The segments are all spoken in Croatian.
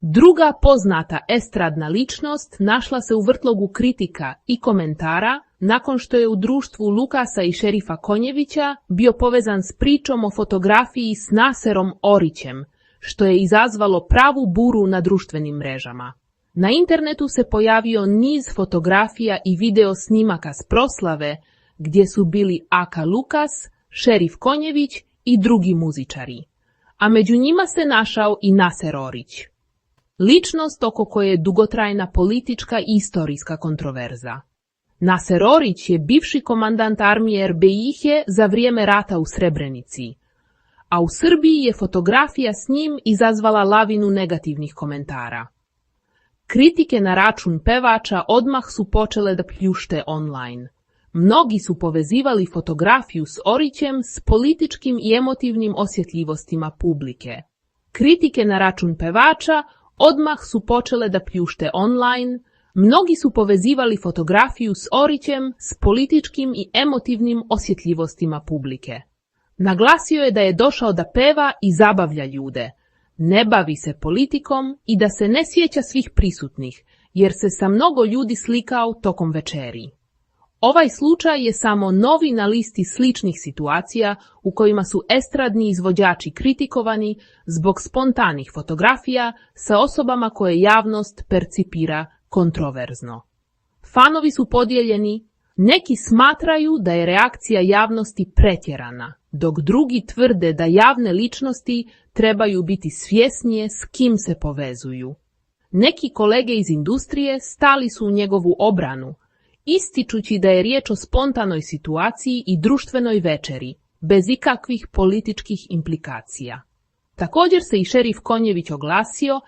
Druga poznata estradna ličnost našla se u vrtlogu kritika i komentara nakon što je u društvu Lukasa i Šerifa Konjevića bio povezan s pričom o fotografiji s Naserom Orićem, što je izazvalo pravu buru na društvenim mrežama. Na internetu se pojavio niz fotografija i video snimaka s proslave gdje su bili Aka Lukas, Šerif Konjević i drugi muzičari, a među njima se našao i Naser Orić. Ličnost oko koje je dugotrajna politička i istorijska kontroverza. Naser Orić je bivši komandant armije RBiH za vrijeme rata u Srebrenici, a u Srbiji je fotografija s njim izazvala lavinu negativnih komentara. Kritike na račun pevača odmah su počele da pljušte online. Mnogi su povezivali fotografiju s Orićem s političkim i emotivnim osjetljivostima publike. Kritike na račun pevača odmah su počele da pljušte online. Mnogi su povezivali fotografiju s Orićem s političkim i emotivnim osjetljivostima publike. Naglasio je da je došao da peva i zabavlja ljude, ne bavi se politikom i da se ne sjeća svih prisutnih, jer se sa mnogo ljudi slikao tokom večeri. Ovaj slučaj je samo novi na listi sličnih situacija u kojima su estradni izvođači kritikovani zbog spontanih fotografija sa osobama koje javnost percipira kontroverzno. Fanovi su podijeljeni, neki smatraju da je reakcija javnosti pretjerana, dok drugi tvrde da javne ličnosti trebaju biti svjesnije s kim se povezuju. Neki kolege iz industrije stali su u njegovu obranu, ističući da je riječ o spontanoj situaciji i društvenoj večeri, bez ikakvih političkih implikacija. Također se i Šerif Konjević oglasio,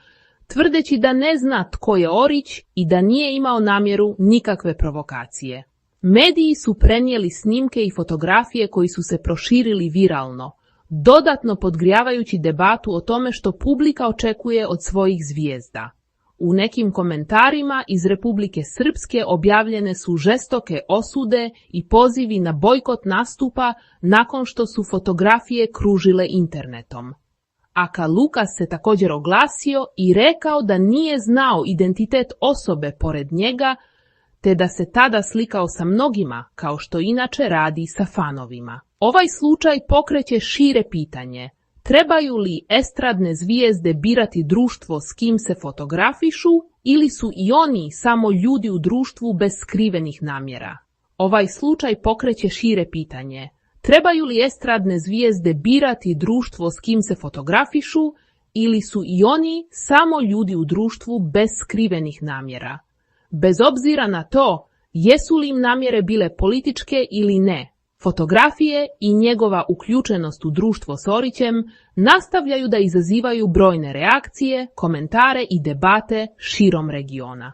tvrdeći da ne zna tko je Orić i da nije imao namjeru nikakve provokacije. Mediji su prenijeli snimke i fotografije koji su se proširili viralno, dodatno podgrijavajući debatu o tome što publika očekuje od svojih zvijezda. U nekim komentarima iz Republike Srpske objavljene su žestoke osude i pozivi na bojkot nastupa nakon što su fotografije kružile internetom. Aka Lukas se također oglasio i rekao da nije znao identitet osobe pored njega, te da se tada slikao sa mnogima, kao što inače radi sa fanovima. Ovaj slučaj pokreće šire pitanje: trebaju li estradne zvijezde birati društvo s kim se fotografišu ili su i oni samo ljudi u društvu bez skrivenih namjera? Ovaj slučaj pokreće šire pitanje: trebaju li estradne zvijezde birati društvo s kim se fotografišu ili su i oni samo ljudi u društvu bez skrivenih namjera? Bez obzira na to, jesu li im namjere bile političke ili ne, fotografije i njegova uključenost u društvo s Orićem nastavljaju da izazivaju brojne reakcije, komentare i debate širom regiona.